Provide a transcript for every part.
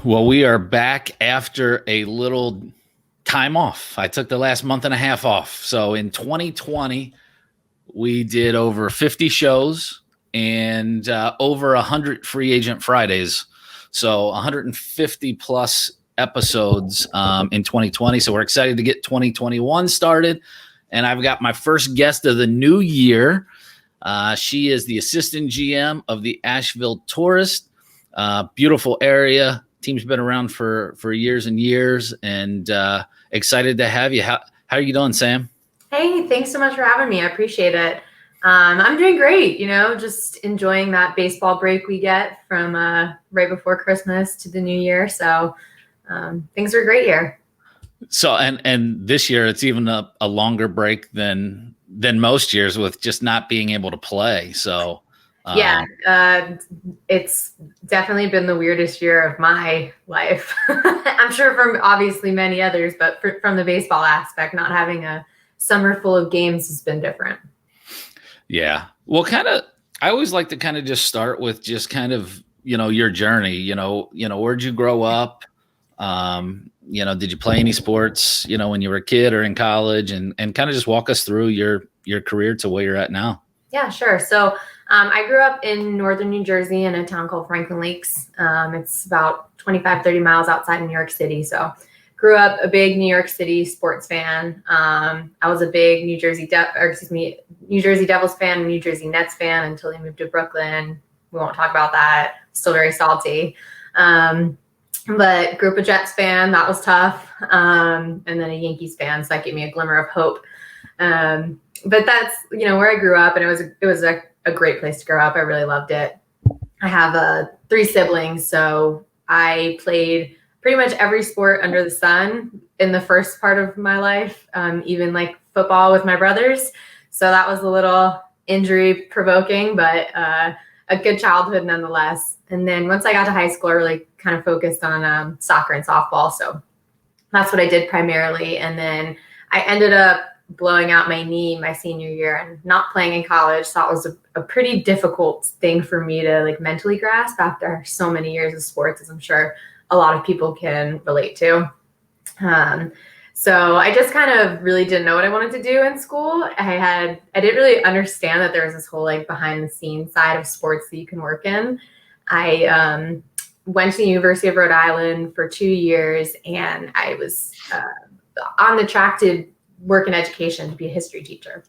Well, we are back after a little time off. I took the last month and a half off. So in 2020, we did over 50 shows and over 100 free agent Fridays. So 150 plus episodes in 2020. So we're excited to get 2021 started. And I've got my first guest of the new year. She is the assistant GM of the Asheville Tourists. Beautiful area. Team's been around for years and years, and excited to have you. How are you doing, Sam? Hey, thanks so much for having me. I appreciate it. I'm doing great, just enjoying that baseball break we get from right before Christmas to the new year. So things are great here. So, and this year it's even a longer break than most years with just not being able to play. So yeah, it's definitely been the weirdest year of my life. I'm sure from obviously many others, but from the baseball aspect, not having a summer full of games has been different. Yeah. Well, I always like to kind of just start with just kind of, your journey, where'd you grow up? Did you play any sports, when you were a kid or in college, and kind of just walk us through your career to where you're at now? Yeah, sure. So I grew up in northern New Jersey in a town called Franklin Lakes. It's about 25, 30 miles outside of New York City. So grew up a big New York City sports fan. I was a big New Jersey Devils fan and New Jersey Nets fan until they moved to Brooklyn. We won't talk about that. Still very salty. But grew up a Jets fan. That was tough. And then a Yankees fan. So that gave me a glimmer of hope. But that's, where I grew up, and it was a great place to grow up. I really loved it. I have 3 siblings, so I played pretty much every sport under the sun in the first part of my life, even like football with my brothers. So that was a little injury provoking, but a good childhood nonetheless. And then once I got to high school, I really kind of focused on soccer and softball. So that's what I did primarily. And then I ended up blowing out my knee my senior year and not playing in college. So that was a pretty difficult thing for me to like mentally grasp after so many years of sports, as I'm sure a lot of people can relate to. So I just kind of really didn't know what I wanted to do in school. I didn't really understand that there was this whole like behind the scenes side of sports that you can work in. I went to the University of Rhode Island for 2 years, and I was on the track to work in education to be a history teacher,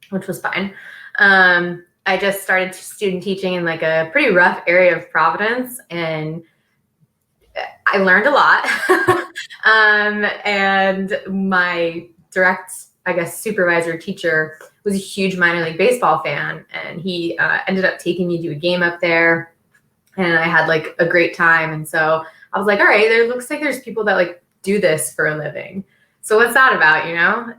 which was fine. I just started student teaching in like a pretty rough area of Providence, and I learned a lot. And my direct, I guess, supervisor teacher was a huge minor league baseball fan, and he ended up taking me to a game up there, and I had like a great time. And so I was like, all right, there looks like there's people that like do this for a living. So what's that about,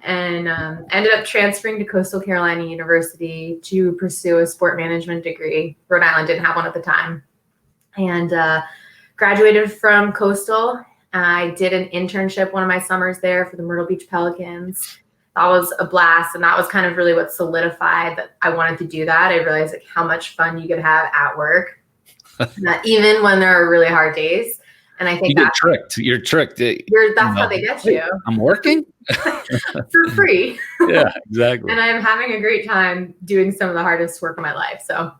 And ended up transferring to Coastal Carolina University to pursue a sport management degree. Rhode Island didn't have one at the time. And graduated from Coastal. I did an internship one of my summers there for the Myrtle Beach Pelicans. That was a blast. And that was kind of really what solidified that I wanted to do that. I realized like how much fun you could have at work, even when there are really hard days. And I think You're tricked. That's how they get you. I'm working for free. Yeah, exactly. And I'm having a great time doing some of the hardest work of my life. So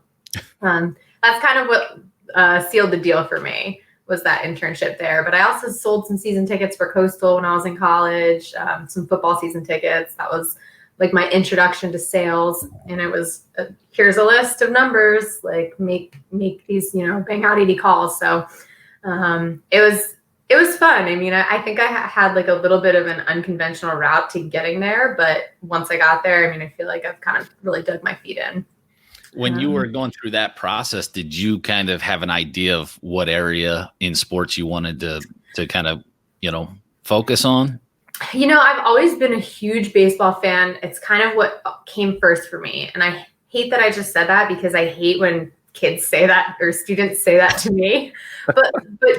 that's kind of what sealed the deal for me, was that internship there. But I also sold some season tickets for Coastal when I was in college, some football season tickets. That was like my introduction to sales. And it was, here's a list of numbers, like make these, bang out 80 calls. So it was fun. I mean, I think I had like a little bit of an unconventional route to getting there, but once I got there, I feel like I've kind of really dug my feet in. When you were going through that process, did you kind of have an idea of what area in sports you wanted to kind of, focus on? I've always been a huge baseball fan. It's kind of what came first for me. And I hate that I just said that, because I hate when kids say that or students say that to me. But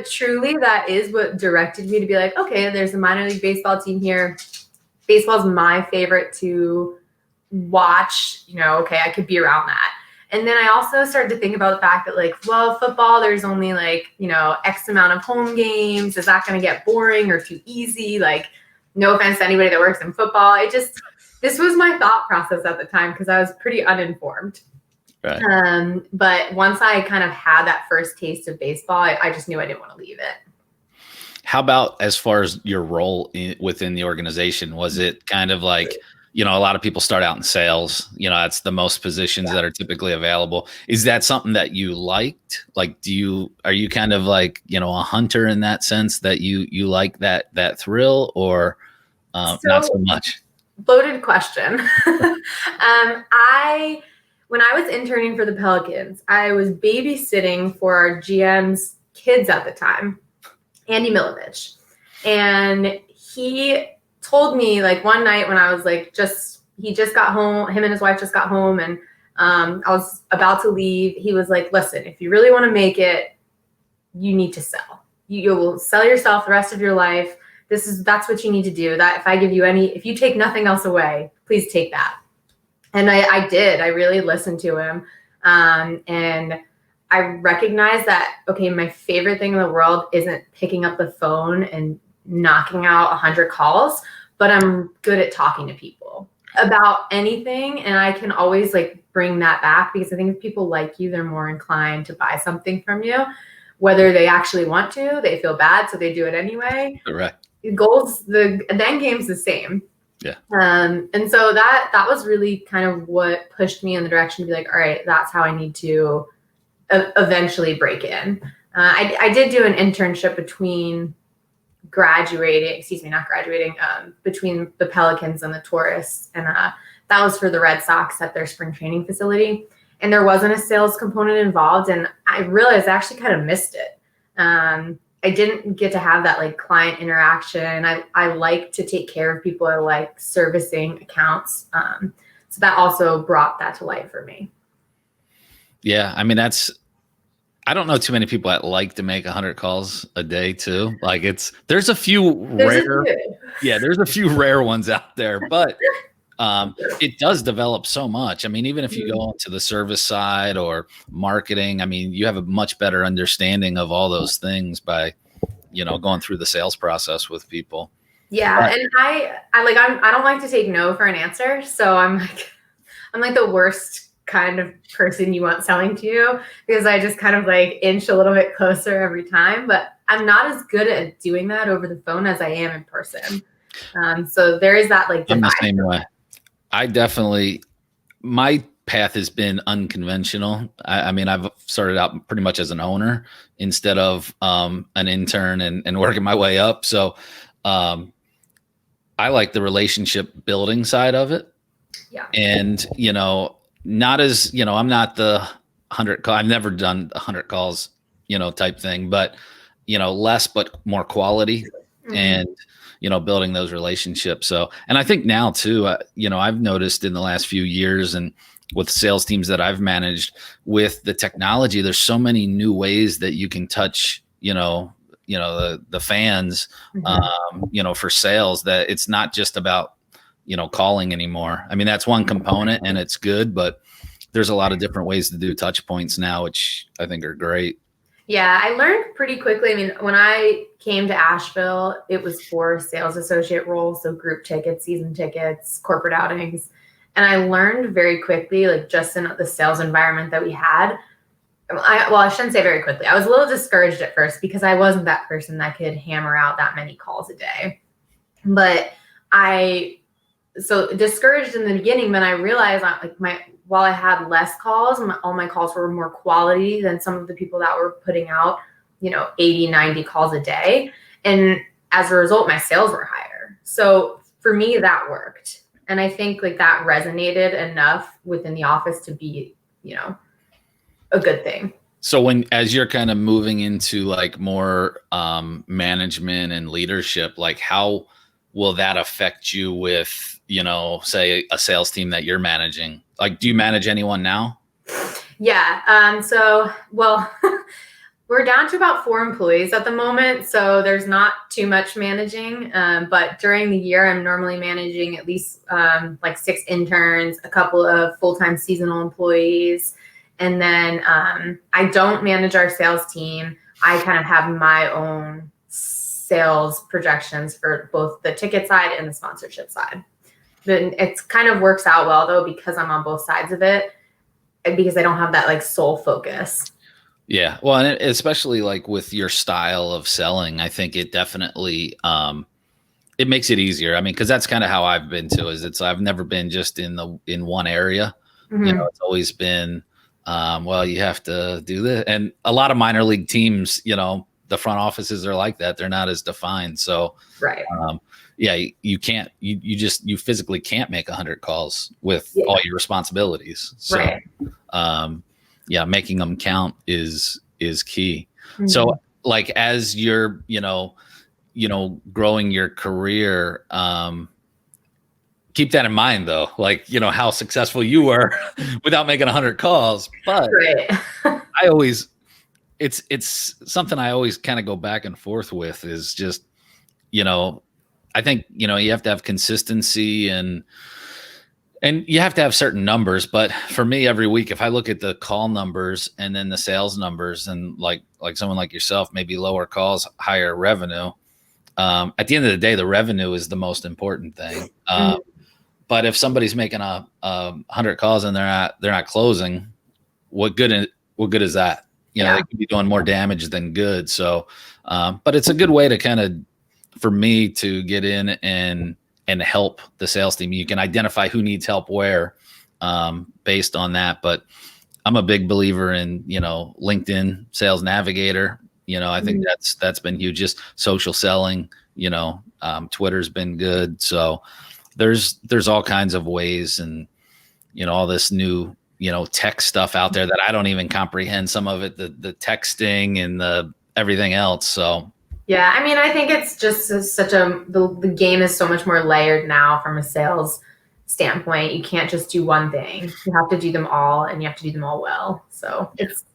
truly, that is what directed me to be like, okay, there's a minor league baseball team here. Baseball is my favorite to watch. Okay, I could be around that. And then I also started to think about the fact that, like, well, football, there's only like, X amount of home games. Is that going to get boring or too easy? Like, no offense to anybody that works in football. This was my thought process at the time because I was pretty uninformed. Right. But once I kind of had that first taste of baseball, I just knew I didn't want to leave it. How about as far as your role within the organization? Was it kind of like, a lot of people start out in sales, that's the most positions that are typically available. Is that something that you liked? Like, are you kind of like, a hunter in that sense that you like that thrill, or not so much? Loaded question. When I was interning for the Pelicans, I was babysitting for our GM's kids at the time, Andy Milovich. And he told me, like, one night when I was like, he just got home, him and his wife just got home, and I was about to leave. He was like, listen, if you really want to make it, you need to sell. You will sell yourself the rest of your life. That's what you need to do. That if you take nothing else away, please take that. And I did. I really listened to him. And I recognized that, okay, my favorite thing in the world isn't picking up the phone and knocking out 100 calls, but I'm good at talking to people about anything. And I can always like bring that back, because I think if people like you, they're more inclined to buy something from you, whether they actually want to, they feel bad, so they do it anyway. Correct. The end game's the same. Yeah. And so that was really kind of what pushed me in the direction to be like, all right, that's how I need to eventually break in. I did do an internship between between the Pelicans and the Tourists. And that was for the Red Sox at their spring training facility. And there wasn't a sales component involved. And I realized I actually kind of missed it. I didn't get to have that like client interaction. I like to take care of people. I like servicing accounts. So that also brought that to light for me. Yeah. I mean, I don't know too many people that like to make 100 calls a day too. Like there's a few rare ones out there, but it does develop so much. I mean, even if you go into the service side or marketing, I mean, you have a much better understanding of all those things by, going through the sales process with people. Yeah. But, and I don't like to take no for an answer. So I'm like the worst kind of person you want selling to you, because I just kind of like inch a little bit closer every time, but I'm not as good at doing that over the phone as I am in person. So there is that like, I'm the same way. My path has been unconventional. I mean, I've started out pretty much as an owner instead of an intern and working my way up. So I like the relationship building side of it. Yeah. And, not as, I'm not the 100 call. I've never done 100 calls, type thing, but, less, but more quality and, building those relationships. So, and I think now too, I've noticed in the last few years and with sales teams that I've managed with the technology, there's so many new ways that you can touch, the fans, for sales, that it's not just about, calling anymore. I mean, that's one component and it's good, but there's a lot of different ways to do touch points now, which I think are great. Yeah, I learned pretty quickly. I mean, when I came to Asheville, it was for sales associate roles, so group tickets, season tickets, corporate outings. And I learned very quickly, like just in the sales environment that we had. I shouldn't say very quickly. I was a little discouraged at first because I wasn't that person that could hammer out that many calls a day. But so discouraged in the beginning, but I realized while I had less calls, all my calls were more quality than some of the people that were putting out, 80, 90 calls a day. And as a result, my sales were higher. So for me, that worked. And I think like that resonated enough within the office to be, a good thing. So as you're kind of moving into like more management and leadership, like how will that affect you with, say a sales team that you're managing? Like, do you manage anyone now? Yeah. We're down to about 4 employees at the moment. So there's not too much managing. But during the year, I'm normally managing at least like 6 interns, a couple of full-time seasonal employees, And then I don't manage our sales team. I kind of have my own sales projections for both the ticket side and the sponsorship side. But it kind of works out well though, because I'm on both sides of it, and because I don't have that like sole focus. Yeah. Well, and especially like with your style of selling, I think it definitely, it makes it easier. I mean, cause that's kind of how I've been too, I've never been just in one area. Mm-hmm. It's always been, well, you have to do this. And a lot of minor league teams, the front offices are like that. They're not as defined. So, right. Yeah, you can't, you physically can't make 100 calls with all your responsibilities. So, right. Yeah, making them count is key. Mm-hmm. So like, as you're, growing your career, keep that in mind though, like, how successful you were without making 100 calls. But right. It's something I always kind of go back and forth with, is just, I think, you have to have consistency and you have to have certain numbers. But for me, every week, if I look at the call numbers and then the sales numbers, and like someone like yourself, maybe lower calls, higher revenue. At the end of the day, the revenue is the most important thing. But if somebody's making 100 calls and they're not closing, what good is that? They could be doing more damage than good. So, but it's a good way to kind of, for me, to get in and help the sales team. You can identify who needs help where, based on that. But I'm a big believer in, LinkedIn Sales Navigator. I think that's been huge. Just social selling, Twitter's been good. So there's all kinds of ways, and, all this new, tech stuff out there that I don't even comprehend some of it, the texting and the everything else. So. Yeah, I mean, I think it's just the game is so much more layered now from a sales standpoint. You can't just do one thing. You have to do them all, and you have to do them all well. So it's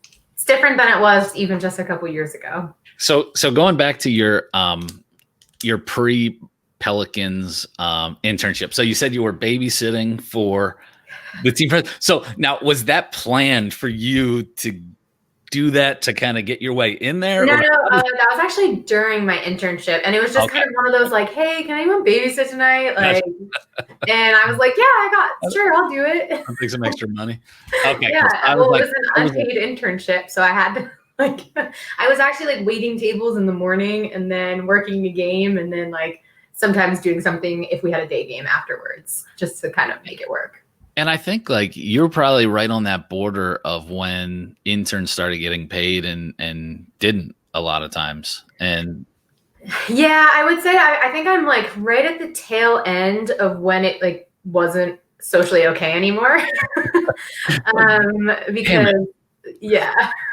different than it was even just a couple years ago. So going back to your pre-Pelicans internship. So you said you were babysitting for the team. So now, was that planned for you to do that to kind of get your way in there? No, that was actually during my internship, and it was just kind of one of those like, hey, can anyone babysit tonight? Like, and I was like, yeah, sure, I'll do it. I'll take some extra money. Okay. Yeah, it was an unpaid internship, so I had to I was actually like waiting tables in the morning and then working the game, and then like sometimes doing something if we had a day game afterwards, just to kind of make it work. And I think like you're probably right on that border of when interns started getting paid and didn't a lot of times. And yeah, I would say I think I'm like right at the tail end of when it like wasn't socially okay anymore. Because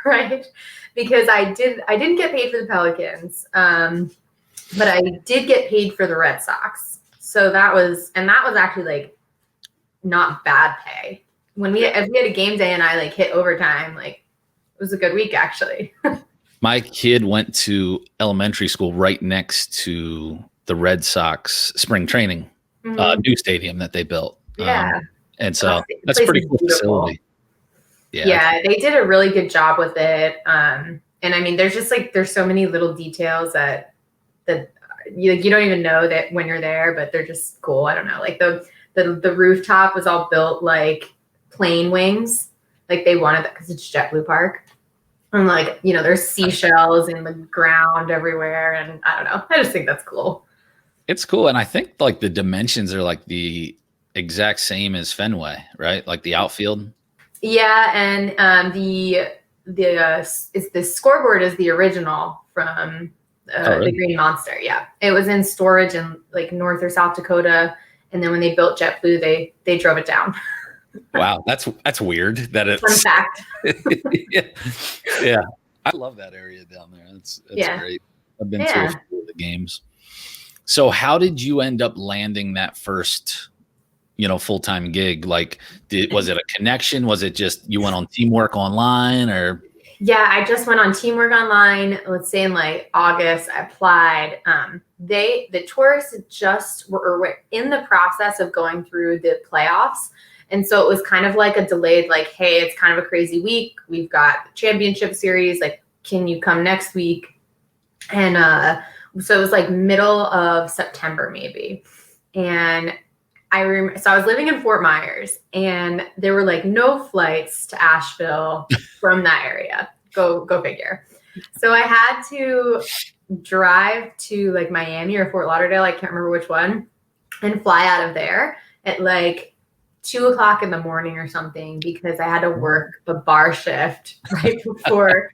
right. Because I didn't get paid for the Pelicans, but I did get paid for the Red Sox. So that was actually like not bad pay. If we had a game day and I like hit overtime, like it was a good week actually. My kid went to elementary school right next to the Red Sox spring training new stadium that they built. Yeah. And so that's a pretty cool facility. Yeah, they did a really good job with it. And I mean, there's so many little details that you don't even know that when you're there, but they're just cool. I don't know, like the rooftop was all built like plane wings. Like they wanted that because it's JetBlue Park. And like, there's seashells in the ground everywhere. And I don't know. I just think that's cool. It's cool. And I think like the dimensions are like the exact same as Fenway, right? Like the outfield. Yeah. And the scoreboard is the original from the Green Monster. Yeah. It was in storage in like North or South Dakota. And then when they built JetBlue, they drove it down. Wow, that's weird. That it's fun fact. Yeah, I love that area down there. That's great. I've been to a few of the games. So, how did you end up landing that first, full-time gig? Like, was it a connection? Was it just you went on Teamwork Online, or? Yeah, I just went on Teamwork Online. Let's say in like August, I applied. The Tourists were in the process of going through the playoffs. And so it was kind of like a delayed, like, hey, it's kind of a crazy week. We've got the championship series. Like, can you come next week? And so it was like middle of September, maybe. And so I was living in Fort Myers, and there were like no flights to Asheville from that area. Go figure. So I had to drive to like Miami or Fort Lauderdale, I can't remember which one, and fly out of there at like 2:00 in the morning or something, because I had to work a bar shift right before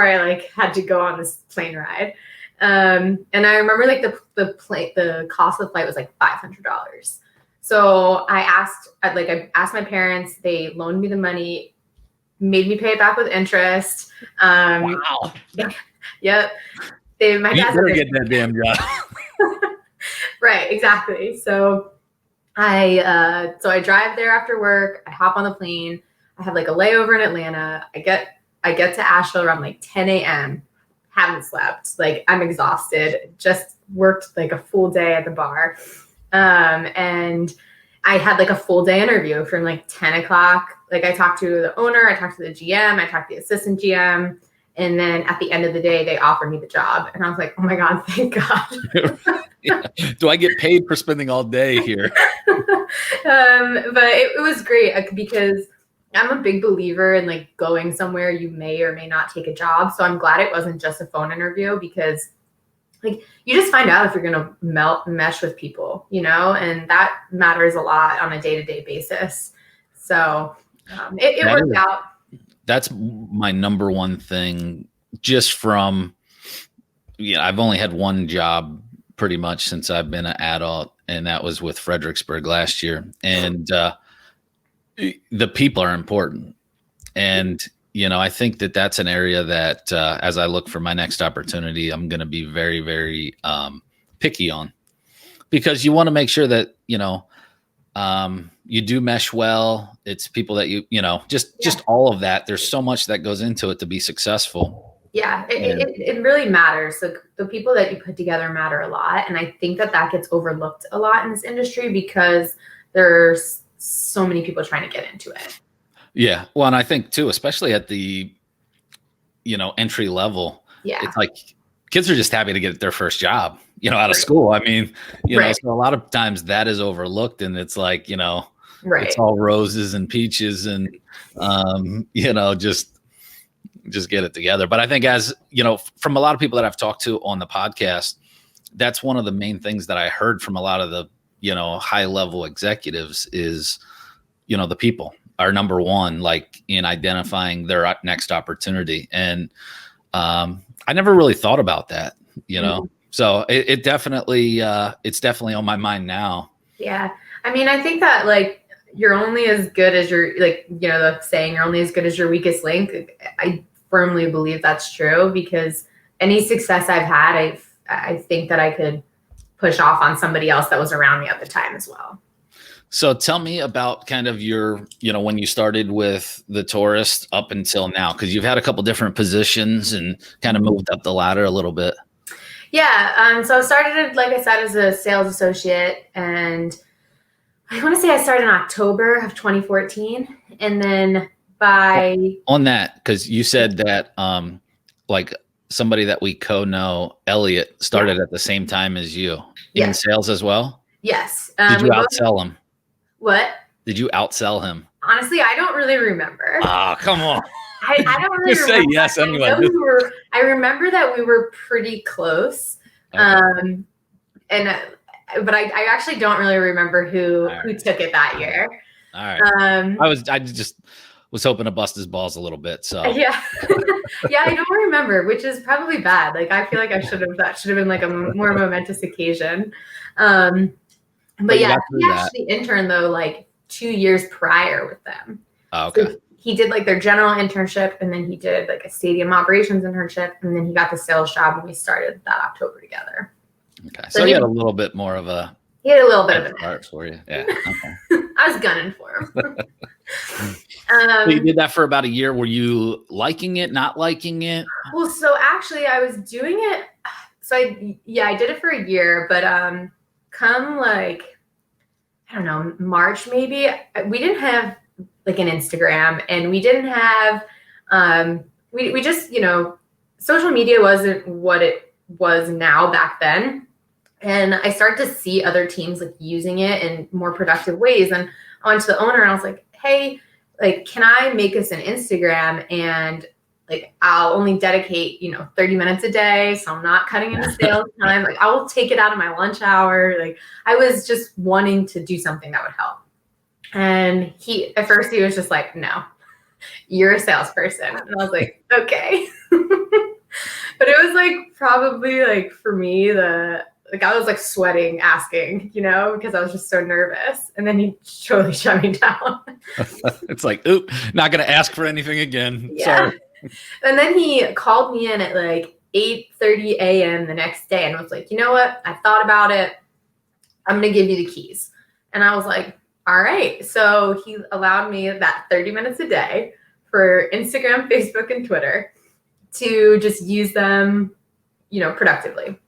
I like had to go on this plane ride. And I remember like the cost of the flight was like $500. So I asked my parents, they loaned me the money, made me pay it back with interest. Wow. Yep. My You dad better get that damn job. Right, exactly. So I drive there after work. I hop on the plane. I have like a layover in Atlanta. I get to Asheville around like 10 a.m. Haven't slept. Like, I'm exhausted. Just worked like a full day at the bar. And I had like a full day interview from like 10 o'clock. Like, I talked to the owner, I talked to the GM, I talked to the assistant GM. And then at the end of the day, they offered me the job. And I was like, oh my God, thank God. Yeah. Do I get paid for spending all day here? But it was great because I'm a big believer in like going somewhere you may or may not take a job. So I'm glad it wasn't just a phone interview, because like you just find out if you're going to mesh with people, and that matters a lot on a day-to-day basis. So it worked out. That's my number one thing, just from, I've only had one job pretty much since I've been an adult, and that was with Fredericksburg last year. And the people are important. And, I think that that's an area that as I look for my next opportunity, I'm going to be very, very picky on, because you want to make sure that, you do mesh well. It's people that just all of that. There's so much that goes into it to be successful. Yeah, it really matters. So the people that you put together matter a lot. And I think that gets overlooked a lot in this industry, because there's so many people trying to get into it. Yeah. Well, and I think too, especially at the, entry level, it's like kids are just happy to get their first job, out of school. I mean, so a lot of times that is overlooked, and it's like, it's all roses and peaches and, just get it together. But I think, as from a lot of people that I've talked to on the podcast, that's one of the main things that I heard from a lot of the, high level executives is, the people are number one, like in identifying their next opportunity. And I never really thought about that, so it definitely, it's definitely on my mind now. Yeah. I mean, I think that like you're only as good as your, like, the saying, you're only as good as your weakest link. I firmly believe that's true, because any success I've had, I think that I could push off on somebody else that was around me at the time as well. So tell me about kind of your, when you started with the Tourist up until now, because you've had a couple different positions and kind of moved up the ladder a little bit. Yeah. So I started, like I said, as a sales associate, and I want to say I started in October of 2014. And then on that, because you said that like somebody that we know, Elliot, started at the same time as you in sales as well. Yes. Did you outsell him? What? Did you outsell him? Honestly, I don't really remember. Oh, come on. I don't really just remember. Say yes anyway. I remember that we were pretty close. Okay. But I actually don't really remember who took it that year. All right. I just was hoping to bust his balls a little bit. So yeah. Yeah, I don't remember, which is probably bad. Like, I feel like that should have been like a more momentous occasion. But yeah, he actually interned though like 2 years prior with them. Oh, okay. So he did like their general internship, and then he did like a stadium operations internship, and then he got the sales job when we started that October together. Okay. So he had a little bit more of a. He had a little bit of an start for you. Yeah. Okay. I was gunning for him. So you did that for about a year. Were you liking it, not liking it? Well, so actually I was doing it. So I did it for a year, but come like, I don't know, March maybe. We didn't have like an Instagram, and we didn't have we just, social media wasn't what it was now back then. And I started to see other teams like using it in more productive ways. And I went to the owner and I was like, hey, like, can I make us an Instagram, and like I'll only dedicate 30 minutes a day, so I'm not cutting into sales time. Like, I will take it out of my lunch hour. Like, I was just wanting to do something that would help. And at first he was just like, no, you're a salesperson. And I was like, okay. But it was like probably like for me, I was like sweating asking, because I was just so nervous. And then he totally shut me down. It's like, oop, not going to ask for anything again. Yeah. Sorry. And then he called me in at like 8:30 a.m. the next day and was like, you know what? I thought about it. I'm going to give you the keys. And I was like, all right. So he allowed me that 30 minutes a day for Instagram, Facebook, and Twitter to just use them, productively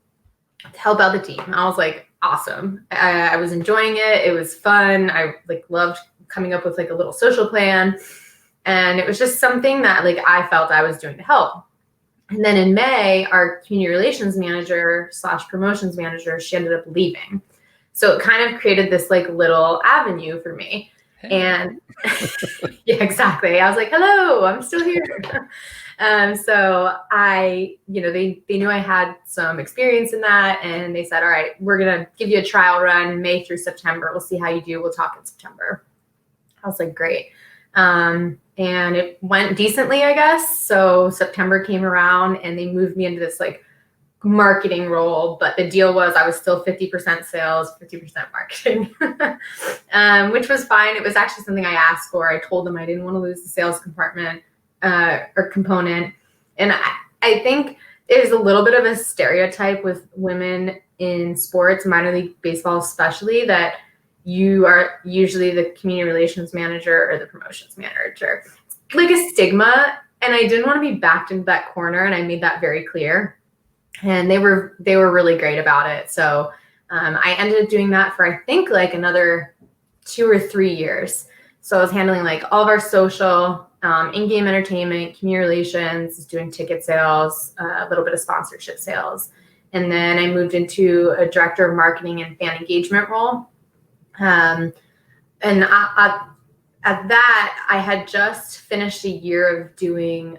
to help out the team. I was like, awesome. I was enjoying it. It was fun. I like loved coming up with like a little social plan. And it was just something that like I felt I was doing to help. And then in May, our community relations manager / promotions manager, she ended up leaving. So it kind of created this like little avenue for me. Hey. And yeah, exactly. I was like, hello, I'm still here. So they knew I had some experience in that, and they said, all right, we're going to give you a trial run May through September. We'll see how you do. We'll talk in September. I was like, great. And it went decently, I guess. So September came around and they moved me into this like marketing role, but the deal was I was still 50% sales, 50% marketing, which was fine. It was actually something I asked for. I told them I didn't want to lose the sales compartment or component. And I think there's a little bit of a stereotype with women in sports, minor league baseball especially, that you are usually the community relations manager or the promotions manager. It's like a stigma, and I didn't want to be backed into that corner, and I made that very clear. And they were really great about it. So I ended up doing that for I think like another 2 or 3 years. So I was handling like all of our social, in-game entertainment, community relations, doing ticket sales, a little bit of sponsorship sales. And then I moved into a director of marketing and fan engagement role. And at that, I had just finished a year of doing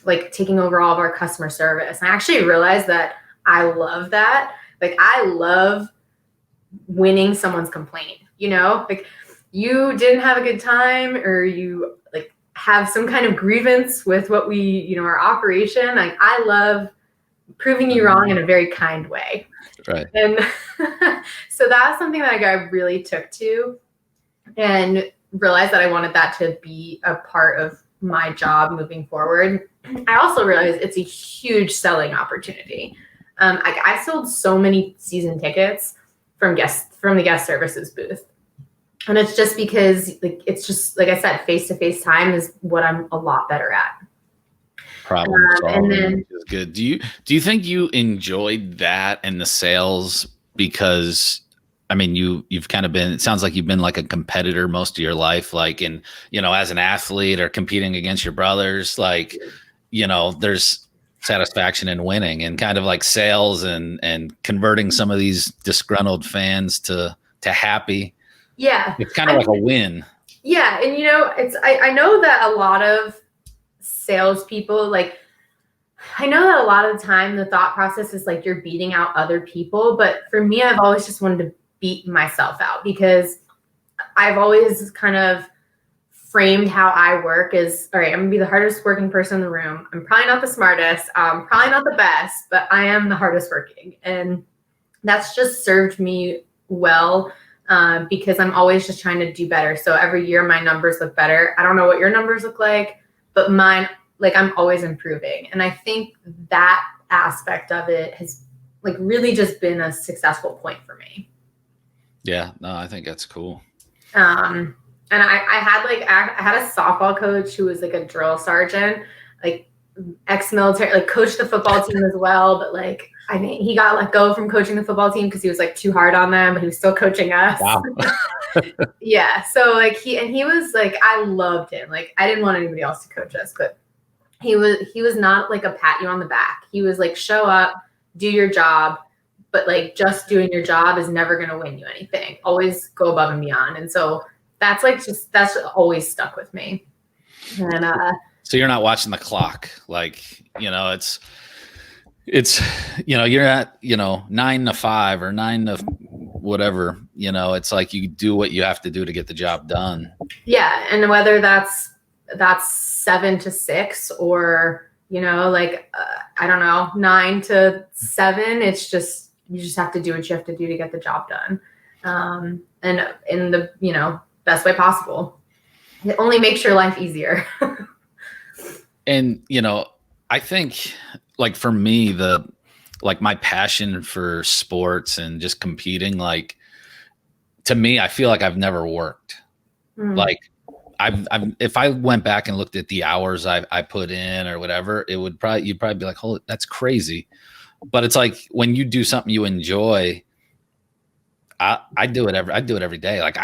like taking over all of our customer service. And I actually realized that I love that. Like, I love winning someone's complaint, like you didn't have a good time, or you like have some kind of grievance with what we, our operation. Like, I love proving you wrong in a very kind way. Right. And so that's something that I really took to, and realized that I wanted that to be a part of my job moving forward. I also realized it's a huge selling opportunity. I sold so many season tickets from the guest services booth. And it's just because it's just, like I said, face-to-face time is what I'm a lot better at. Problem solving is good. Do you think you enjoyed that and the sales? Because I mean, you've kind of been, it sounds like you've been like a competitor most of your life, like in, as an athlete or competing against your brothers, like, there's satisfaction in winning, and kind of like sales and converting some of these disgruntled fans to happy. Yeah. It's kind of like a win. Yeah. And I know that a lot of salespeople, like, I know that a lot of the time the thought process is like you're beating out other people, but for me, I've always just wanted to beat myself out, because I've always kind of framed how I work as, all right, I'm gonna be the hardest working person in the room. I'm probably not the smartest, probably not the best, but I am the hardest working. And that's just served me well, because I'm always just trying to do better. So every year my numbers look better. I don't know what your numbers look like, but mine, like, I'm always improving. And I think that aspect of it has like really just been a successful point for me. Yeah, no, I think that's cool. And I had a softball coach who was like a drill sergeant, like ex-military, like coached the football team as well. But like, I think he got let go from coaching the football team because he was like too hard on them, but he was still coaching us. Wow. Yeah. So like he was like, I loved him. Like I didn't want anybody else to coach us, but he was not like a pat you on the back. He was like, show up, do your job, but like just doing your job is never going to win you anything. Always go above and beyond. And so that's always stuck with me. And so you're not watching the clock, like, it's you're not 9 to 5 or 9 to whatever, it's like you do what you have to do to get the job done. Yeah. And whether that's 7 to 6 or I don't know, 9 to 7, it's just you just have to do what you have to do to get the job done, and in the best way possible. It only makes your life easier. And I think, like, for me, my passion for sports and just competing, like, to me, I feel like I've never worked. Like, if I went back and looked at the hours I put in or whatever, you'd probably be like, "Holy, that's crazy." But it's like when you do something you enjoy, I do it every day. Like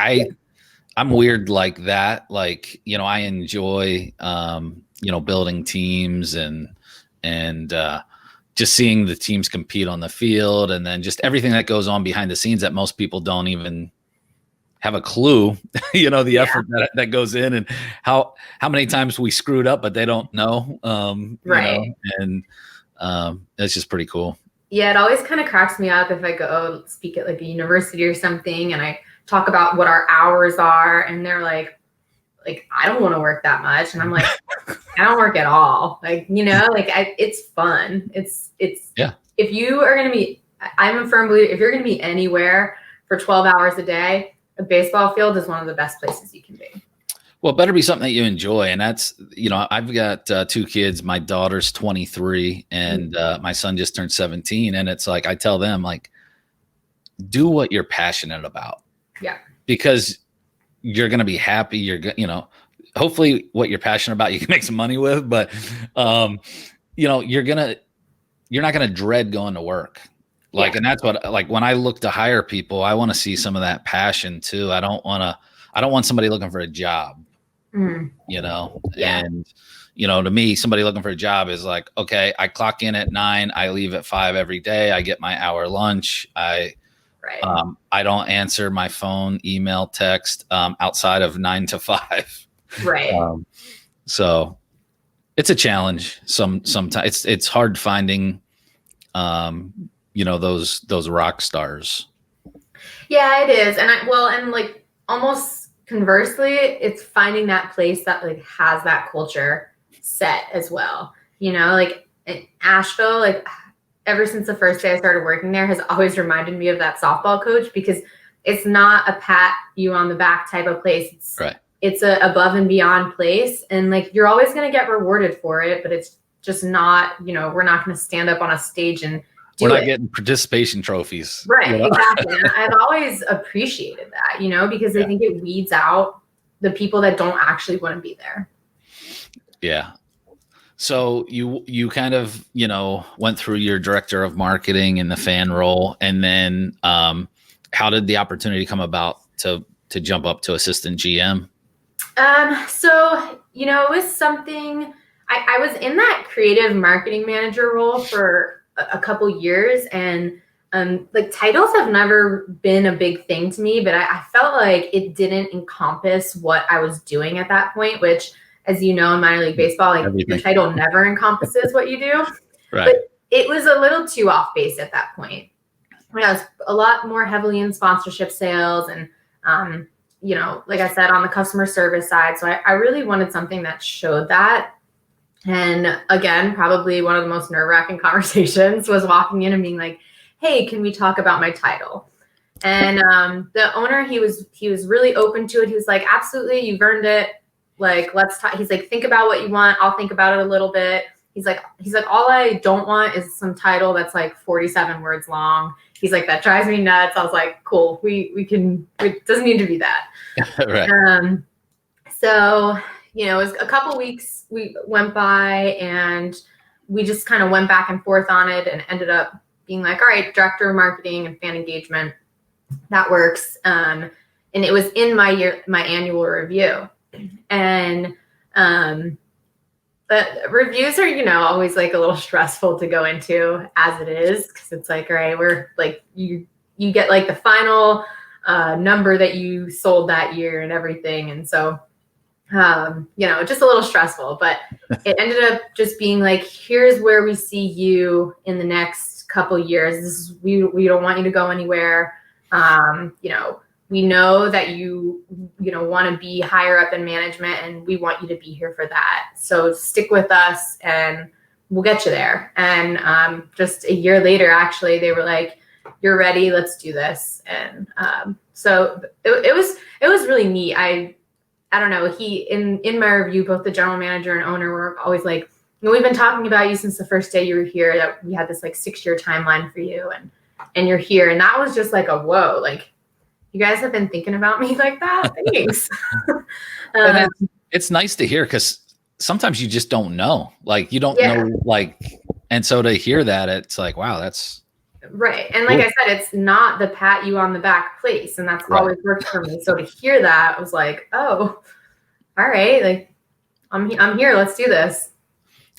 I'm weird like that. Like, I enjoy, building teams and just seeing the teams compete on the field, and then just everything that goes on behind the scenes that most people don't even have a clue, the effort that goes in, and how many times we screwed up, but they don't know. Right. And it's just pretty cool. Yeah. It always kind of cracks me up if I go speak at like a university or something and I talk about what our hours are, and they're like, I don't want to work that much. And I'm like, I don't work at all. Like, it's fun. It's yeah. If you are going to be, I'm a firm believer, if you're going to be anywhere for 12 hours a day, a baseball field is one of the best places you can be. Well, it better be something that you enjoy. And that's, I've got 2 kids. My daughter's 23 and my son just turned 17. And it's like, I tell them, like, do what you're passionate about. Yeah. Because you're going to be happy. Hopefully what you're passionate about, you can make some money with, but, you're not going to dread going to work. Like, and that's what, like, when I look to hire people, I want to see some of that passion too. I don't want somebody looking for a job, and, to me, somebody looking for a job is like, okay, I clock in at 9, I leave at 5 every day. I get my hour lunch. I don't answer my phone, email, text, outside of 9 to 5. Right. So it's a challenge. Sometimes it's hard finding, those rock stars. Yeah, it is. And like almost conversely, it's finding that place that like has that culture set as well. Like in Asheville, like ever since the first day I started working there has always reminded me of that softball coach, because it's not a pat you on the back type of place. It's a above and beyond place. And like, you're always going to get rewarded for it, but it's just not, we're not going to stand up on a stage and we're not getting participation trophies. Right. Exactly. And I've always appreciated that, because I think it weeds out the people that don't actually want to be there. Yeah. So you kind of, went through your director of marketing and the fan role. And then how did the opportunity come about to jump up to assistant GM? So, it was something I was in that creative marketing manager role for a couple years, and like titles have never been a big thing to me, but I felt like it didn't encompass what I was doing at that point, which, as you know, in minor league baseball, like the title never encompasses what you do. Right. But it was a little too off base at that point. I was a lot more heavily in sponsorship sales and, like I said, on the customer service side. So I really wanted something that showed that. And again, probably one of the most nerve-wracking conversations was walking in and being like, hey, can we talk about my title? And the owner, he was really open to it. He was like, absolutely, you've earned it. Like, let's talk. He's like, think about what you want. I'll think about it a little bit. He's like, all I don't want is some title that's like 47 words long. He's like, that drives me nuts. I was like, cool, we can, it doesn't need to be that. Right. So you know, it was a couple weeks we went by and we just kind of went back and forth on it and ended up being like, all right, director of marketing and fan engagement, that works. And it was in my annual review. And but reviews are, you know, always like a little stressful to go into as it is, because it's like, all right, we're like, you get like the final number that you sold that year and everything. And so, you know, just a little stressful, but it ended up just being like, here's where we see you in the next couple years. This is, we don't want you to go anywhere. You know, we know that you know, want to be higher up in management and we want you to be here for that. So stick with us and we'll get you there. And just a year later, actually, they were like, you're ready, let's do this. And so it was really neat. I don't know, in my review, both the general manager and owner were always like, you know, we've been talking about you since the first day you were here, that we had this like 6-year timeline for you and you're here. And that was just like a whoa, like, you guys have been thinking about me like that? Thanks. It's nice to hear, because sometimes you just don't know. Like, you don't know, like, and so to hear that, it's like, wow, that's right. And like I said, it's not the pat you on the back place. And that's always worked for me. So to hear that, I was like, oh, all right. Like, I'm here. Let's do this.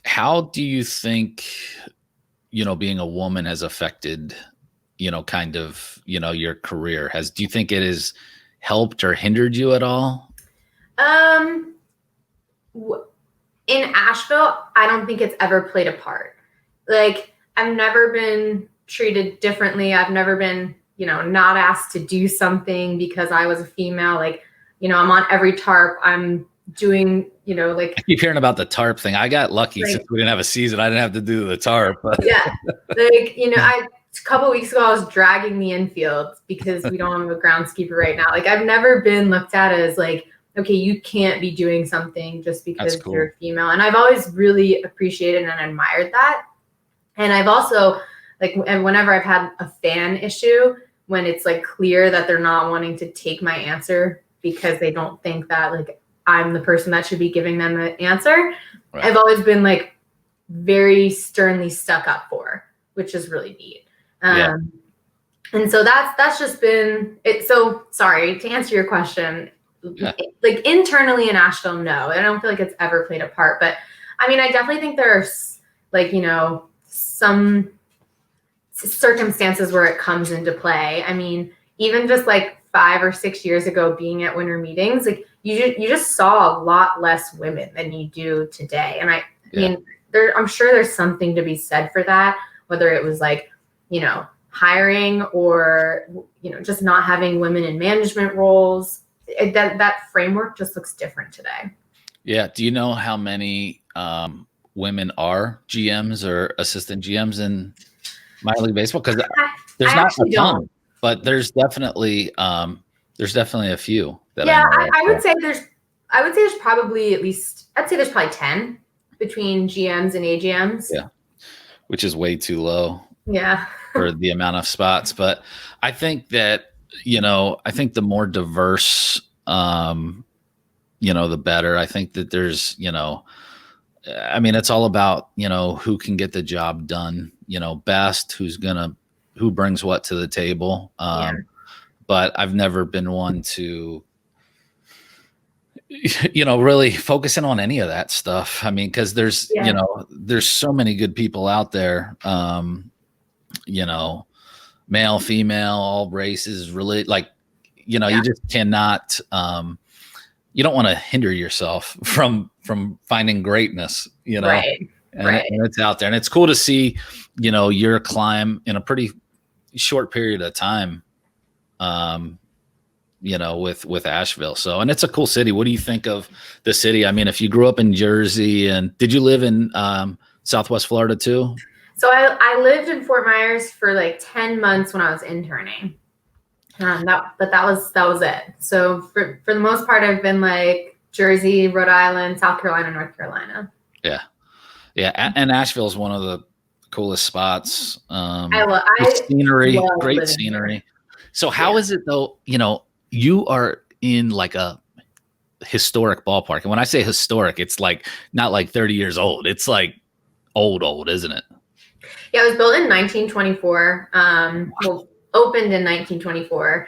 How do you think, you know, being a woman has affected, you know, kind of, you know, your career? Do you think it has helped or hindered you at all? In Asheville, I don't think it's ever played a part. Like, I've never been treated differently. I've never been, you know, not asked to do something because I was a female. Like, you know, I'm on every tarp. I'm doing, you know, like, I keep hearing about the tarp thing. I got lucky, like, since we didn't have a season. I didn't have to do the tarp. But. Yeah. Like, you know, a couple weeks ago, I was dragging the infield because we don't have a groundskeeper right now. Like, I've never been looked at as like, okay, you can't be doing something just because you're a female. And I've always really appreciated and admired that. And I've also, like, and whenever I've had a fan issue, when it's like clear that they're not wanting to take my answer because they don't think that like I'm the person that should be giving them the answer, I've always been like very sternly stuck up for, which is really neat. And so that's just been it. So sorry, to answer your question, like internally in Asheville, no, I don't feel like it's ever played a part. But I mean, I definitely think there's like, you know, some circumstances where it comes into play. I mean, even just like 5 or 6 years ago, being at winter meetings, like you just saw a lot less women than you do today. And I mean, I'm sure there's something to be said for that, whether it was like, you know, hiring or, you know, just not having women in management roles. That framework just looks different today. Yeah. Do you know how many women are GMs or assistant GMs in minor league baseball? Because there's not a ton, but there's definitely a few. I would say there's probably at least, I'd say there's probably 10 between GMs and AGMs. Yeah, which is way too low. Yeah. For the amount of spots. But I think that, you know, I think the more diverse, you know, the better. I think that there's, you know, I mean, it's all about, you know, who can get the job done, you know, best, who brings what to the table. But I've never been one to, you know, really focusing on any of that stuff. I mean, because there's, you know, there's so many good people out there, you know, male, female, all races, really, like, you know, you just cannot, you don't want to hinder yourself from finding greatness, you know, and it's out there, and it's cool to see, you know, your climb in a pretty short period of time, you know, with Asheville. So, and it's a cool city. What do you think of the city? I mean, if you grew up in Jersey, and did you live in Southwest Florida too? So I lived in Fort Myers for like 10 months when I was interning. But that was it. So for the most part, I've been like Jersey, Rhode Island, South Carolina, North Carolina. Yeah. And Asheville is one of the coolest spots. Scenery, great scenery. So how is it though? You know, you are in like a historic ballpark. And when I say historic, it's like not like 30 years old. It's like old, isn't it? Yeah, it was built in 1924. Well, opened in 1924.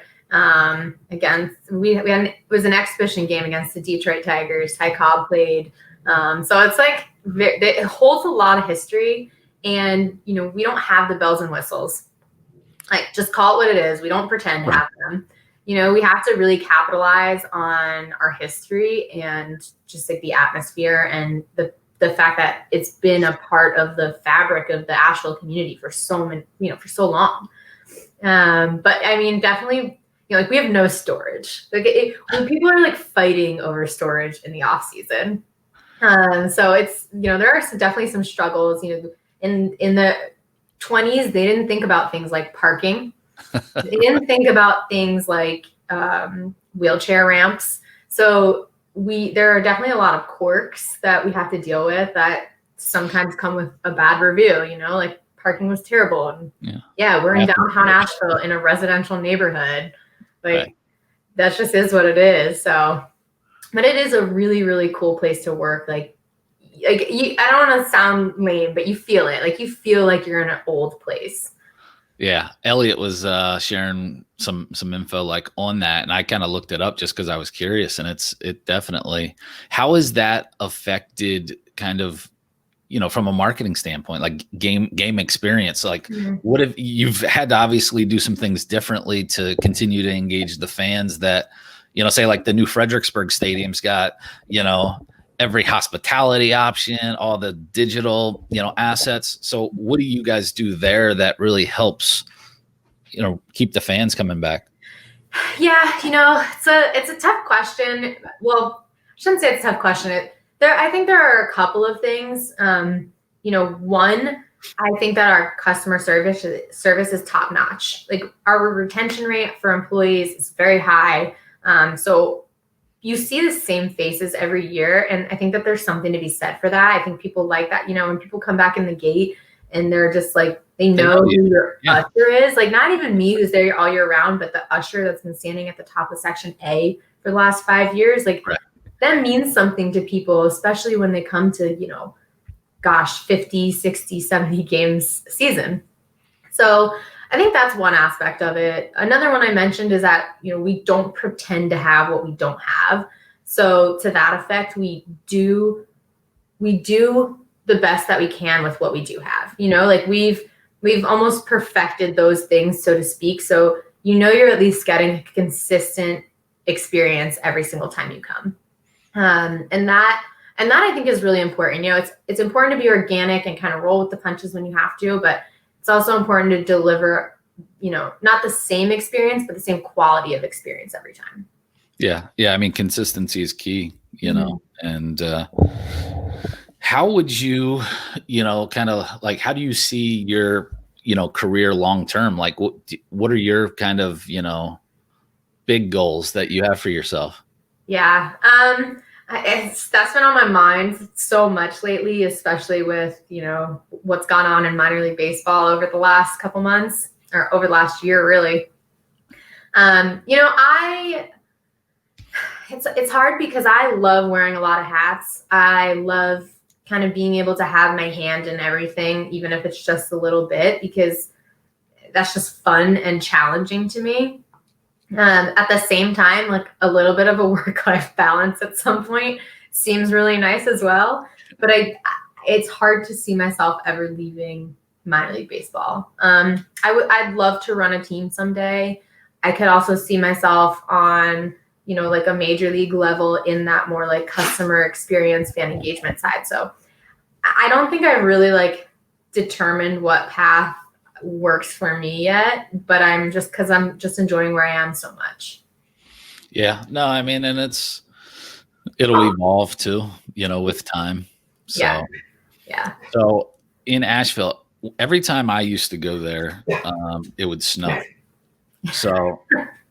Again, it was an exhibition game against the Detroit Tigers. Ty Cobb played. So it's like it holds a lot of history, and we don't have the bells and whistles. Like, just call it what it is. We don't pretend to have them. We have to really capitalize on our history and just like the atmosphere and the fact that it's been a part of the fabric of the Asheville community for so long. But I mean, definitely, like, we have no storage. Like, when people are like fighting over storage in the off season. So it's, there are definitely some struggles. In the 20s, they didn't think about things like parking. They didn't think about things like wheelchair ramps. So there are definitely a lot of quirks that we have to deal with that sometimes come with a bad review. Like, parking was terrible. And we're in downtown Asheville in a residential neighborhood. Like, that just is what it is. So, but it is a really, really cool place to work. I don't want to sound lame, but you feel it. Like, you feel like you're in an old place. Yeah. Elliot was sharing some info like on that, and I kind of looked it up just because I was curious, and it definitely, how has that affected kind of, from a marketing standpoint, like game experience? Like, what if you've had to obviously do some things differently to continue to engage the fans that, say like the new Fredericksburg Stadium's got, every hospitality option, all the digital, assets. So what do you guys do there that really helps, keep the fans coming back? Yeah, it's a tough question. Well, I shouldn't say it's a tough question. I think there are a couple of things. One, I think that our customer service is top notch. Like, our retention rate for employees is very high. So you see the same faces every year, and I think that there's something to be said for that. I think people like that. When people come back in the gate and they're just like, they know who your usher is. Like, not even me, who's there all year round, but the usher that's been standing at the top of section A for the last 5 years. Like, that means something to people, especially when they come to, 50, 60, 70 games a season. So I think that's one aspect of it. Another one I mentioned is that, we don't pretend to have what we don't have. So to that effect, we do the best that we can with what we do have. Like, we've almost perfected those things, so to speak. So, you're at least getting a consistent experience every single time you come. And that I think is really important. It's important to be organic and kind of roll with the punches when you have to, but it's also important to deliver, not the same experience, but the same quality of experience every time. Yeah. Yeah. I mean, consistency is key, and how would you, kind of like, how do you see your, career long-term? Like, what are your kind of, big goals that you have for yourself? Yeah. That's been on my mind so much lately, especially with, what's gone on in minor league baseball over the last couple months, or over the last year, really. It's hard because I love wearing a lot of hats. I love kind of being able to have my hand in everything, even if it's just a little bit, because that's just fun and challenging to me. At the same time, like, a little bit of a work-life balance at some point seems really nice as well. But it's hard to see myself ever leaving minor league baseball. I'd love to run a team someday. I could also see myself on, like a major league level in that more like customer experience, fan engagement side. So I don't think I've really like determined what path works for me yet, but I'm just enjoying where I am so much. Yeah, no, I mean, and it'll evolve too, with time. So, yeah. So in Asheville, every time I used to go there, it would snow. So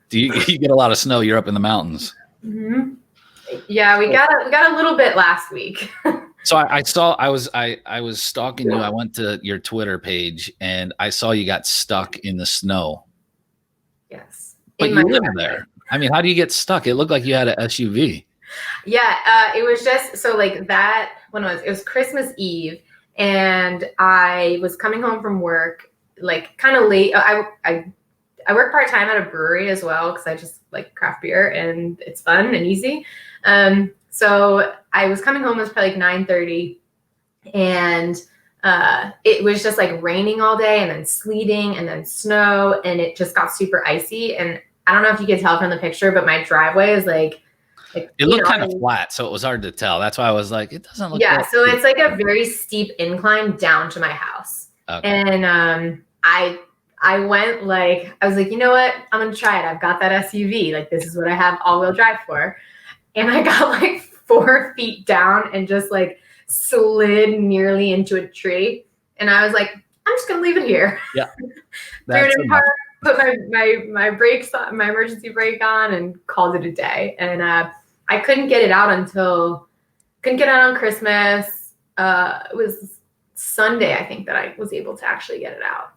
do you get a lot of snow? You're up in the mountains. Mm-hmm. Yeah, we got a little bit last week. So I was stalking you. I went to your Twitter page and I saw you got stuck in the snow. Yes. But you live there. I mean, how do you get stuck? It looked like you had an SUV. Yeah, it was just so like that when it was Christmas Eve, and I was coming home from work like kind of late. I work part-time at a brewery as well because I just like craft beer and it's fun and easy. So I was coming home, it was probably like 9:30, and it was just like raining all day and then sleeting and then snow, and it just got super icy. And I don't know if you could tell from the picture, but my driveway is like it looked kind of flat, so it was hard to tell. That's why I was like, it doesn't look. Yeah, so it's like a very steep incline down to my house. Okay. And I went like, I was like, you know what? I'm going to try it. I've got that SUV. Like, this is what I have all-wheel drive for. And I got like 4 feet down and just like slid nearly into a tree. And I was like, I'm just going to leave it here. Yeah. Threw it in the car, put my brakes on, my emergency brake on, and called it a day. And I couldn't get it out on Christmas. It was Sunday, I think, that I was able to actually get it out.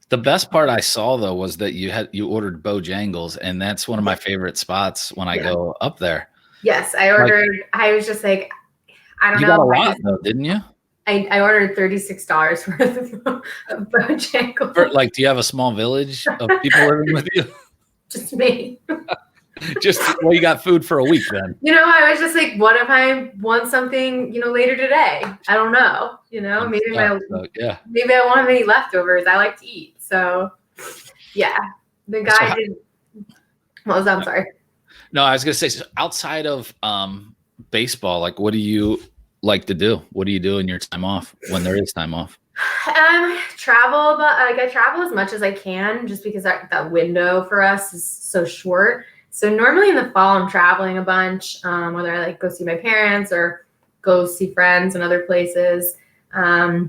The best part I saw though was that you ordered Bojangles, and that's one of my favorite spots when I go up there. Yes, I ordered. Like, I was just like, I don't know. You got a lot though, didn't you? I ordered $36 worth of Bojangles. Like, do you have a small village of people living with you? Just me. Well, you got food for a week then. I was just like, what if I want something, later today? I don't know. Maybe maybe I won't have any leftovers. I like to eat. So yeah, the guy did. What was that? I'm sorry. No, I was gonna say, so outside of baseball, like, what do you like to do? What do you do in your time off when there is time off? Travel, but I travel as much as I can, just because that window for us is so short. So normally in the fall, I'm traveling a bunch, whether I like go see my parents or go see friends in other places. I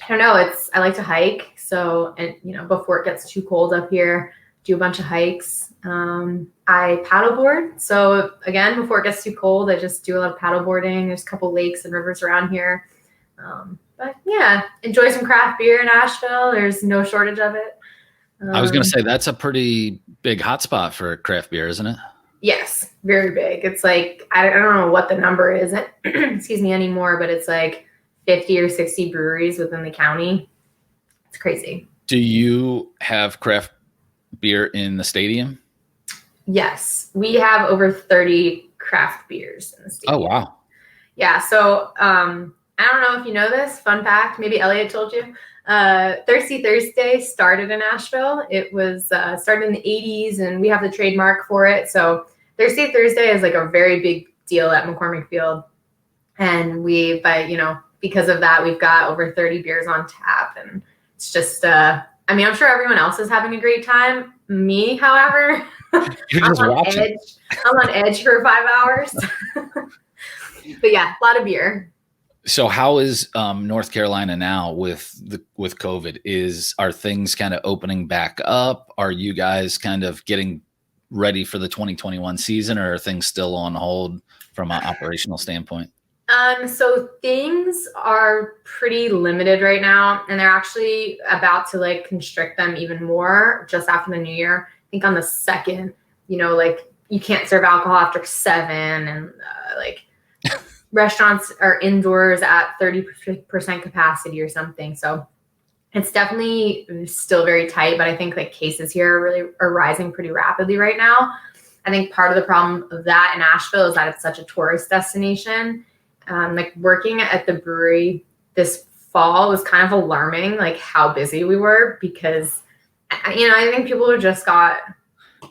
don't know. I like to hike. So, and before it gets too cold up here, do a bunch of hikes. I paddleboard. So again, before it gets too cold, I just do a lot of paddleboarding. There's a couple lakes and rivers around here. But yeah, enjoy some craft beer in Asheville. There's no shortage of it. I was going to say that's a pretty big hotspot for craft beer, isn't it? Yes, very big. It's like, I don't know what the number is, excuse me, anymore, but it's like 50 or 60 breweries within the county. It's crazy. Do you have craft beer in the stadium? Yes, we have over 30 craft beers in the stadium. Oh, wow. Yeah, so I don't know if you know this, fun fact, maybe Elliot told you. Thirsty Thursday started in Asheville. It was started in the 80s, and we have the trademark for it. So Thirsty Thursday is like a very big deal at McCormick Field. And because of that, we've got over 30 beers on tap. And it's just, I'm sure everyone else is having a great time. Me, however, You're just watching. I'm on edge for 5 hours. But yeah, a lot of beer. So how is North Carolina now with COVID? Are things kind of opening back up? Are you guys kind of getting ready for the 2021 season, or are things still on hold from an operational standpoint? So things are pretty limited right now, and they're actually about to like constrict them even more just after the new year. I think on the 2nd, you can't serve alcohol after 7, and restaurants are indoors at 30% capacity or something. So it's definitely still very tight, but I think like cases here are rising pretty rapidly right now. I think part of the problem of that in Asheville is that it's such a tourist destination. Like working at the brewery this fall was kind of alarming, like how busy we were, because I think people just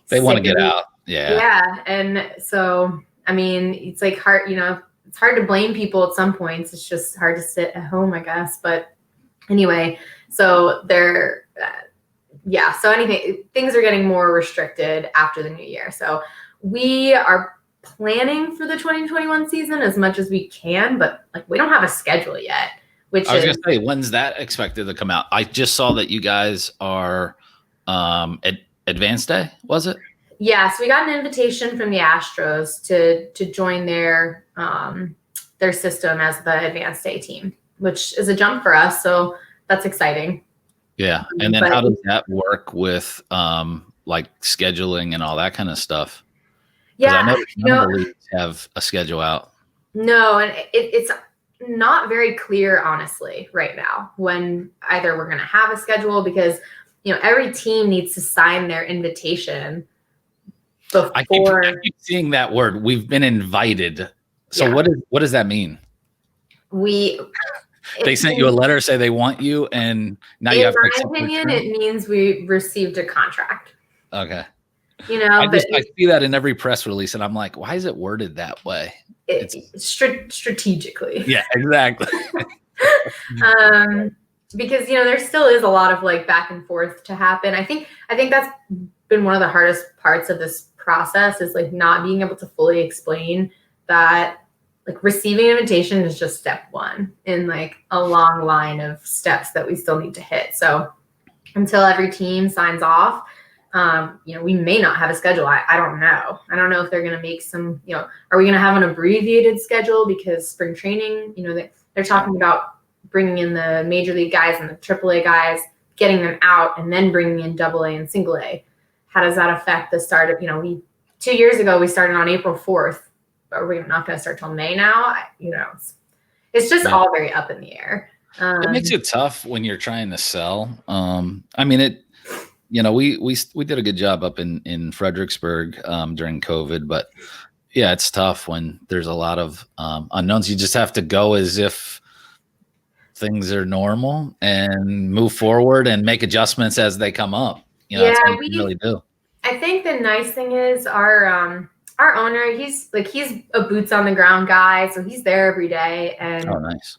they want to get out. Yeah. Yeah. And so, it's like hard, it's hard to blame people at some points. It's just hard to sit at home, I guess. But anyway, so things are getting more restricted after the new year. So we are planning for the 2021 season as much as we can, but like we don't have a schedule yet. I was going to say, when's that expected to come out? I just saw that you guys are at Advanced Day, was it? Yeah, so we got an invitation from the Astros to join their system as the Advanced Day team, which is a jump for us. So that's exciting. Yeah, and then how does that work with like scheduling and all that kind of stuff? Because I Yeah, know none of the leagues have a schedule out. no, and it's not very clear, honestly, right now, when either we're going to have a schedule, because every team needs to sign their invitation before. I keep seeing that word. We've been invited. So Yeah. what does that mean? They sent you a letter, say they want you, and now you have to accept. In my opinion, it means we received a contract. Okay. I see that in every press release, and I'm like, why is it worded that way? Strategically. Yeah, exactly. Because there still is a lot of like back and forth to happen. I think that's been one of the hardest parts of this process, is like not being able to fully explain that like receiving an invitation is just step one in like a long line of steps that we still need to hit. So until every team signs off, we may not have a schedule. I don't know. I don't know if they're going to make some, are we going to have an abbreviated schedule because spring training, they're talking about bringing in the major league guys and the AAA guys, getting them out, and then bringing in AA and single A. How does that affect the start of, 2 years ago, we started on April 4th. Are we not going to start till May now? It's just all very up in the air. It makes it tough when you're trying to sell. I mean, we did a good job up in Fredericksburg during COVID, but yeah, it's tough when there's a lot of unknowns. You just have to go as if things are normal and move forward and make adjustments as they come up. That's what we really do. I think the nice thing is our owner, he's a boots on the ground guy, so he's there every day, and nice.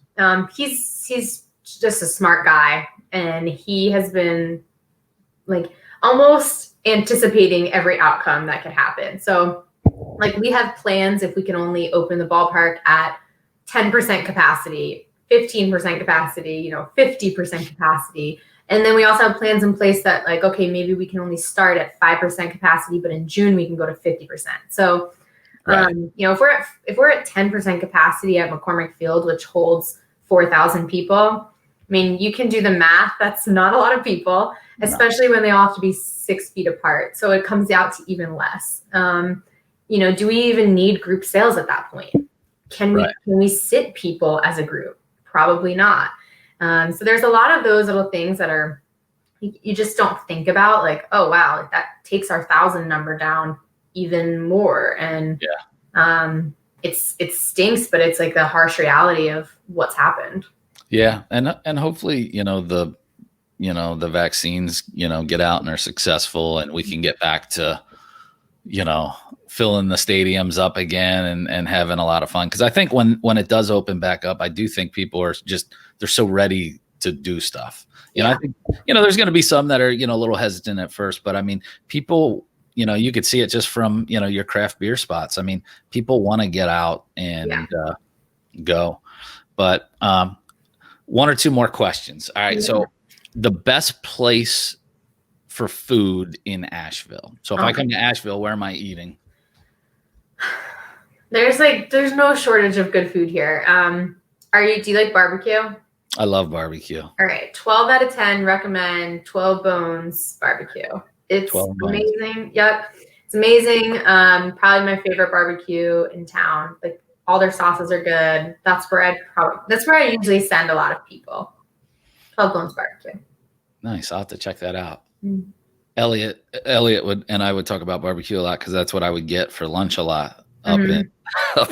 He's just a smart guy, and he has been like almost anticipating every outcome that could happen. So like we have plans if we can only open the ballpark at 10% capacity, 15% capacity, 50% capacity. And then we also have plans in place that like, okay, maybe we can only start at 5% capacity, but in June we can go to 50%. So, right. If we're at 10% capacity at McCormick Field, which holds 4,000 people, I mean, you can do the math. That's not a lot of people, especially when they all have to be 6 feet apart. So it comes out to even less. Do we even need group sales at that point? Can we sit people as a group? Probably not. So there's a lot of those little things that are, you just don't think about, like, oh, wow, that takes our 1,000 number down even more. And it stinks, but it's like the harsh reality of what's happened. Yeah. And hopefully, the vaccines, get out and are successful, and we can get back to, filling the stadiums up again and having a lot of fun. Cause I think when it does open back up, I do think people are they're so ready to do stuff. I think, there's going to be some that are, a little hesitant at first, but I mean, people, you could see it just from, your craft beer spots. I mean, people want to get out and go, but, one or two more questions. All right. Yeah. So the best place for food in Asheville. So if I come to Asheville, where am I eating? There's no shortage of good food here. Do you like barbecue? I love barbecue. All right. 12 out of 10 recommend 12 Bones barbecue. It's amazing. Yep. It's amazing. Probably my favorite barbecue in town. Like, all their sauces are good. That's where I usually send a lot of people. 12 Bones barbecue. Nice. I'll have to check that out. Mm-hmm. Elliot I would talk about barbecue a lot because that's what I would get for lunch a lot up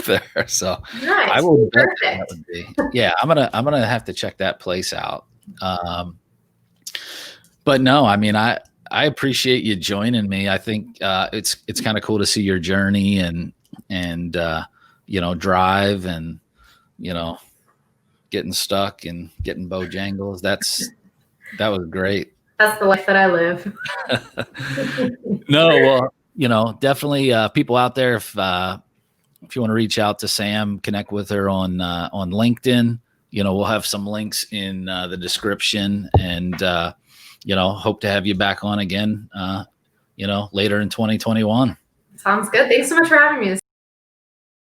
there. So nice. I will bet that would be. Yeah, I'm gonna have to check that place out. But no, I mean, I appreciate you joining me. I think it's kind of cool to see your journey and drive and getting stuck and getting Bojangles. That was great. That's the life that I live. No, well, definitely people out there, if you want to reach out to Sam, connect with her on LinkedIn. We'll have some links in the description, and hope to have you back on again later in 2021. Sounds good. Thanks so much for having me.